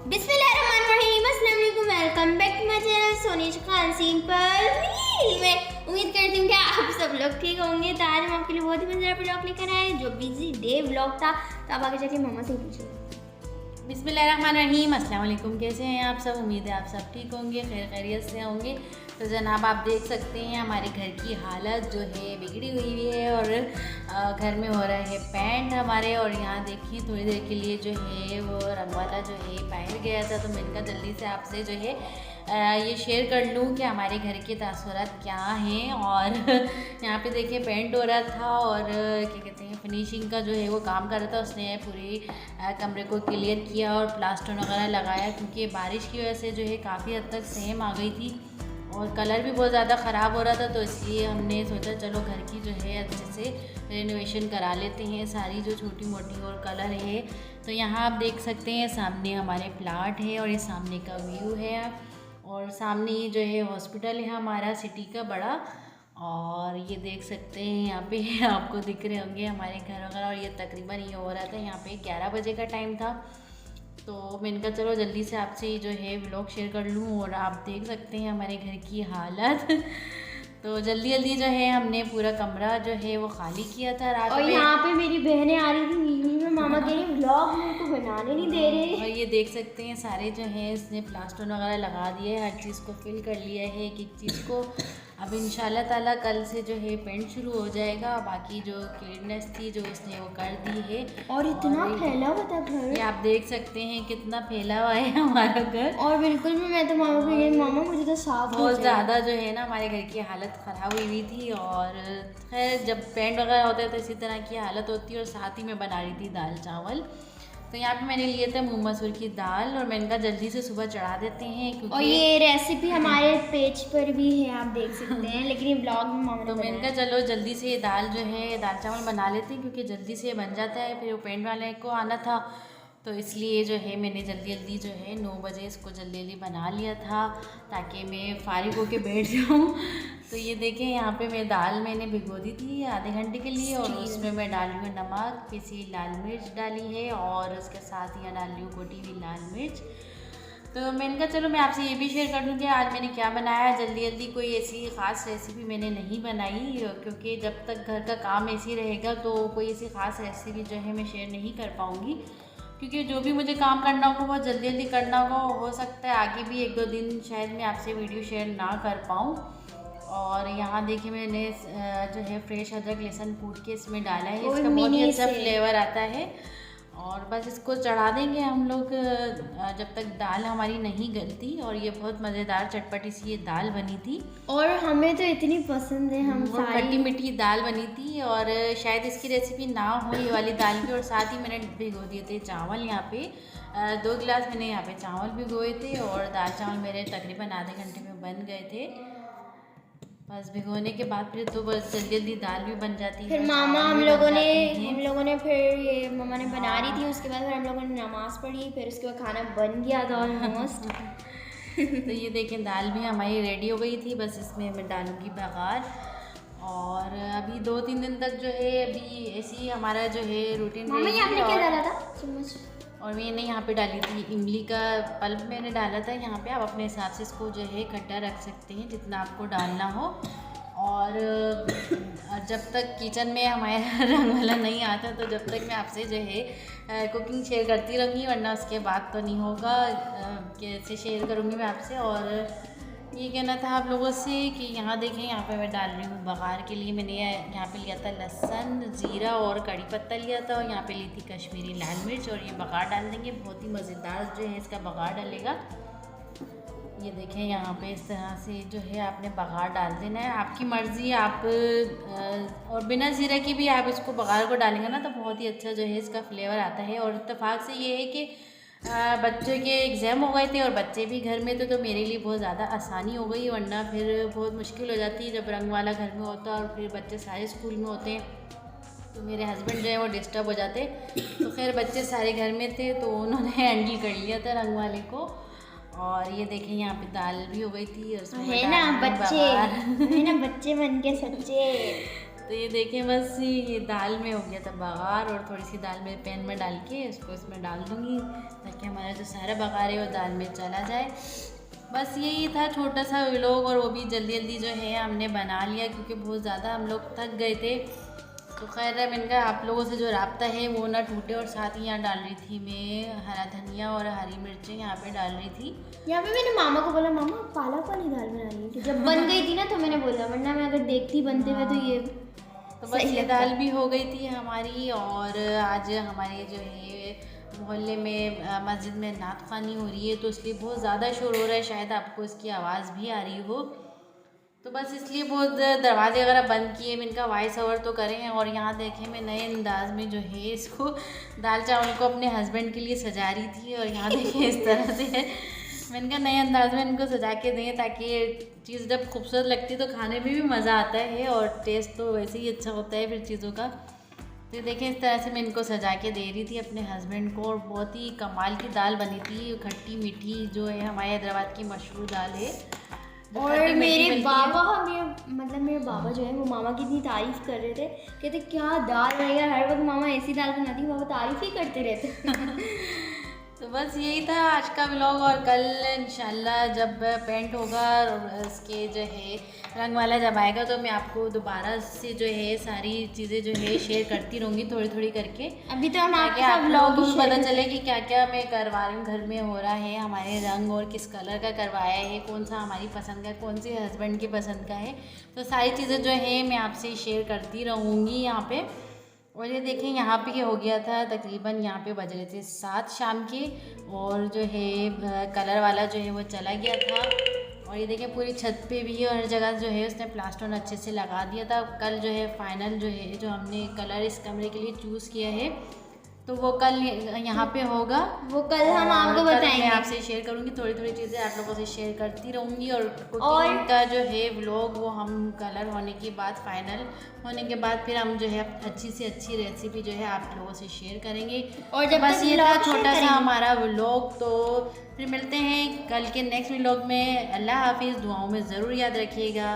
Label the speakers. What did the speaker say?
Speaker 1: बिस्मिल्लाहिर्रहमानिर्रहीम, अस्सलाम वालेकुम, welcome back to my channel Sonish Khan simple wheel. मैं उम्मीद करती हूँ कि आप सब लोग ठीक होंगे। तो आज हम आपके लिए बहुत ही मजेदार व्लॉग लेकर आए जो बिजी डे व्लॉग था। तो आप आगे जाके मम्मा से ही पूछो।
Speaker 2: बिस्मिल्लाहिर्रहमानिर्रहीम, अस्सलाम वालेकुम। कैसे हैं आप सब? उम्मीद है आप सब ठीक होंगे, खैर खैरियत से होंगे। तो जनाब आप देख सकते हैं हमारे घर की हालत जो है बिगड़ी हुई है और घर में हो रहा है पेंट हमारे। और यहाँ देखिए थोड़ी देर के लिए जो है वो रंग वाला जो है बाहर गया था, तो मैंने कहा जल्दी से आपसे जो है ये शेयर कर लूँ कि हमारे घर के तासुरात क्या हैं। और यहाँ पे देखिए पेंट हो रहा था और क्या कहते हैं फिनिशिंग का जो है वो काम कर रहा था। उसने पूरी कमरे को क्लियर किया और प्लास्टर वगैरह लगाया, क्योंकि बारिश की वजह से जो है काफ़ी हद तक सेम आ गई थी और कलर भी बहुत ज़्यादा ख़राब हो रहा था। तो इसलिए हमने सोचा चलो घर की जो है अच्छे से रेनोवेशन करा लेते हैं सारी जो छोटी मोटी और कलर है। तो यहाँ आप देख सकते हैं सामने हमारे प्लाट है और ये सामने का व्यू है और सामने ही जो है हॉस्पिटल है हमारा सिटी का बड़ा। और ये देख सकते हैं यहाँ पे आपको दिख रहे होंगे हमारे घर वगैरह। और ये तकरीबन ये हो रहा था यहाँ पे 11 बजे का टाइम था। तो मैंने कहा चलो जल्दी से आपसे जो है व्लॉग शेयर कर लूँ। और आप देख सकते हैं हमारे घर की हालत तो जल्दी जल्दी जो है हमने पूरा कमरा जो है वो खाली किया था रात
Speaker 1: और
Speaker 2: में।
Speaker 1: यहाँ पे मेरी बहनें आ रही थी नींद में, मामा कह रही व्लॉग मेरे को बनाने नहीं दे रहे।
Speaker 2: और ये देख सकते हैं सारे जो है इसने प्लास्टर वगैरह लगा दिए, हर चीज़ को फिल कर लिया है एक एक चीज़ को। अब इंशाल्लाह ताला कल से जो है पेंट शुरू हो जाएगा। बाकी जो क्लीननेस थी जो इसने वो कर दी है।
Speaker 1: और इतना फैला हुआ था घर,
Speaker 2: ये आप देख सकते हैं कितना फैला हुआ है हमारा घर।
Speaker 1: और बिल्कुल भी मैं तो मामा को ये मामा मुझे तो साफ
Speaker 2: बहुत ज़्यादा जो है ना हमारे घर की हालत ख़राब हुई थी। और खैर जब पेंट वगैरह होता है तो इसी तरह की हालत होती है। और साथ ही मैं बना रही थी दाल चावल। तो यहाँ पे मैंने लिए थे मूंग मसूर की दाल और मैंने कहा जल्दी से सुबह चढ़ा देते हैं, क्योंकि
Speaker 1: और ये रेसिपी हमारे पेज पर भी है, आप देख सकते हैं। लेकिन ये ब्लॉग में मामा ने
Speaker 2: तो मैंने कहा चलो जल्दी से ये दाल जो है दाल चावल बना लेते हैं, क्योंकि जल्दी से ये बन जाता है। फिर वो पेंट वाले को आना था तो इसलिए जो है मैंने जल्दी जल्दी जो है 9 बजे इसको जल्दी जल्दी बना लिया था ताकि मैं फारिग होके बैठ जाऊँ। तो ये देखें यहाँ पे मैं दाल मैंने भिगो दी थी आधे घंटे के लिए और उसमें मैं डाली हूँ नमक, पिसी लाल मिर्च डाली है और उसके साथ ही डाली हूँ कोटी हुई लाल मिर्च। तो मैंने कहा चलो मैं आपसे ये भी शेयर कर दूँ कि आज मैंने क्या बनाया। जल्दी जल्दी कोई ऐसी ख़ास रेसिपी मैंने नहीं बनाई, क्योंकि जब तक घर का काम ऐसे ही रहेगा तो कोई ऐसी ख़ास रेसिपी जो है मैं शेयर नहीं कर पाऊँगी, क्योंकि जो भी मुझे काम करना होगा बहुत जल्दी जल्दी करना होगा। हो सकता है आगे भी 1-2 दिन शायद मैं आपसे वीडियो शेयर ना कर पाऊँ। और यहाँ देखिए मैंने जो है फ्रेश अदरक लहसुन कूट के इसमें डाला है, इसका बहुत ही अच्छा फ्लेवर आता है। और बस इसको चढ़ा देंगे हम लोग जब तक दाल हमारी नहीं गलती। और ये बहुत मज़ेदार चटपटी सी ये दाल बनी थी और
Speaker 1: हमें तो इतनी पसंद है, हम
Speaker 2: खट्टी मीठी दाल बनी थी। और शायद इसकी रेसिपी ना हो ये वाली दाल की। और साथ ही मैंने भिगो दिए थे चावल, यहाँ पे 2 गिलास मैंने यहाँ पे चावल भिगोए थे और दाल चावल मेरे तकरीबन आधे घंटे में बन गए थे। बस भिगोने के बाद फिर तो बस जल्दी जल्दी दाल भी बन जाती है।
Speaker 1: फिर मामा हम लोगों ने फिर ये मामा ने बना रही थी, उसके बाद फिर हम लोगों ने नमाज़ पढ़ी, फिर उसके बाद खाना बन गया था ऑलमोस्ट।
Speaker 2: तो ये देखें दाल भी हमारी रेडी हो गई थी, बस इसमें मैं डालूँगी बघार। और अभी 2-3 दिन तक जो है अभी ऐसे ही हमारा जो है रूटीन
Speaker 1: रहेगी। क्या डाला था चम्मच?
Speaker 2: और मैंने यहाँ पे डाली थी इमली का पल्प मैंने डाला था यहाँ पे। आप अपने हिसाब से इसको जो है खट्टा रख सकते हैं जितना आपको डालना हो। और जब तक किचन में हमारा रंग वाला नहीं आता तो जब तक मैं आपसे जो है कुकिंग शेयर करती रहूँगी, वरना उसके बाद तो नहीं होगा। कैसे शेयर करूँगी मैं आपसे। और ये कहना था आप लोगों से कि यहाँ देखें यहाँ पे मैं डाल रही हूँ बघार के लिए। मैंने यहाँ पे लिया था लहसुन, ज़ीरा और कड़ी पत्ता लिया था और यहाँ पे ली थी कश्मीरी लाल मिर्च। और ये बघार डाल देंगे, बहुत ही मज़ेदार जो है इसका बघार डलेगा। ये देखें यहाँ पे इस तरह से जो है आपने बघार डाल देना है, आपकी मर्ज़ी। आप और बिना ज़ीरा की भी आप इसको बघार को डालेंगे ना तो बहुत ही अच्छा जो है इसका फ्लेवर आता है। और इत्तेफाक से ये है कि बच्चों के एग्ज़ाम हो गए थे और बच्चे भी घर में थे, तो मेरे लिए बहुत ज़्यादा आसानी हो गई, वरना फिर बहुत मुश्किल हो जाती है जब रंग वाला घर में होता है और फिर बच्चे सारे स्कूल में होते हैं तो मेरे हस्बैंड जो है वो डिस्टर्ब हो जाते। तो खैर बच्चे सारे घर में थे तो उन्होंने हैंडल कर लिया था रंग वाले को। और ये देखें यहाँ पे दाल भी हो गई थी और
Speaker 1: है ना बच्चे बन के सच्चे।
Speaker 2: तो ये देखें बस ये दाल में हो गया था बघार, और थोड़ी सी दाल में पैन में डाल के इसको इसमें डाल दूँगी ताकि हमारा जो सारा बघार है वो दाल में चला जाए। बस यही था छोटा सा व्लॉग, और वो भी जल्दी जल्दी जो है हमने बना लिया क्योंकि बहुत ज़्यादा हम लोग थक गए थे। तो खैर है, मैंने कहा आप लोगों से जो राब्ता है वो ना टूटे, और साथ ही यहाँ डाल रही थी मैं हरा धनिया और हरी मिर्चें यहाँ पे डाल रही थी।
Speaker 1: यहाँ पे मैंने मामा को बोला मामा पालक वाली दाल बनानी है, तो जब बन गई थी ना तो मैंने बोला, वरना मैं अगर देखती बनते हुए तो ये
Speaker 2: तो बस ये दाल भी हो गई थी हमारी। और आज हमारे जो है मोहल्ले में मस्जिद में नात ख़वानी हो रही है, तो इसलिए बहुत ज़्यादा शोर हो रहा है, शायद आपको इसकी आवाज़ भी आ रही हो। तो बस इसलिए बहुत दरवाजे वगैरह बंद किए, मैं इनका वॉइस ओवर तो करें। और यहाँ देखें मैं नए अंदाज में जो है इसको दाल चावल को अपने हस्बैंड के लिए सजा रही थी, और यहाँ देखें इस तरह से मैंने कहा नए अंदाज में इनको सजा के दें ताकि चीज़ जब खूबसूरत लगती है तो खाने में भी मज़ा आता है, और टेस्ट तो वैसे ही अच्छा होता है फिर चीज़ों का। तो देखें इस तरह से मैं इनको सजा के दे रही थी अपने हस्बैंड को, और बहुत ही कमाल की दाल बनी थी, खट्टी मीठी, जो है हमारे हैदराबाद की मशहूर दाल है।
Speaker 1: और मेरे बाबा मेरे बाबा जो है वो मामा की इतनी तारीफ़ कर रहे थे, कहते क्या दाल है यार, हर वक्त मामा ऐसी दाल बनाती, बाबा तारीफ़ ही करते रहते।
Speaker 2: तो बस यही था आज का व्लॉग, और कल इंशाल्लाह जब पेंट होगा और इसके जो है रंग वाला जब आएगा तो मैं आपको दोबारा से जो है सारी चीज़ें जो है शेयर करती रहूँगी थोड़ी थोड़ी करके।
Speaker 1: अभी तो हम
Speaker 2: आप लोगों को पता चले कि क्या क्या मैं करवा रही हूँ घर में हो रहा है, हमारे रंग और किस कलर का करवाया है, कौन सा हमारी पसंद का है, कौन सी हस्बैंड की पसंद का है। तो सारी चीज़ें जो है मैं आपसे शेयर करती रहूँगी यहाँ पे। और ये देखें यहाँ पे हो गया था तकरीबन, यहाँ पे बज रहे थे 7 शाम के, और जो है कलर वाला जो है वो चला गया था। और ये देखें पूरी छत पे भी हर जगह जो है उसने प्लास्टर अच्छे से लगा दिया था। कल जो है फाइनल जो है जो हमने कलर इस कमरे के लिए चूज़ किया है तो वो कल यहाँ पे होगा, वो कल हम आपको बताएंगे, मैं आपसे शेयर करूँगी, थोड़ी थोड़ी चीज़ें आप लोगों से शेयर करती रहूँगी। और कुकिंग का जो है व्लॉग वो हम कलर होने के बाद, फाइनल होने के बाद फिर हम जो है अच्छी से अच्छी रेसिपी जो है आप लोगों से शेयर करेंगे। और जब बस ये था छोटा सा हमारा व्लॉग, तो फिर मिलते हैं कल के नेक्स्ट व्लॉग में। अल्लाह हाफिज़, दुआओं में ज़रूर याद रखिएगा।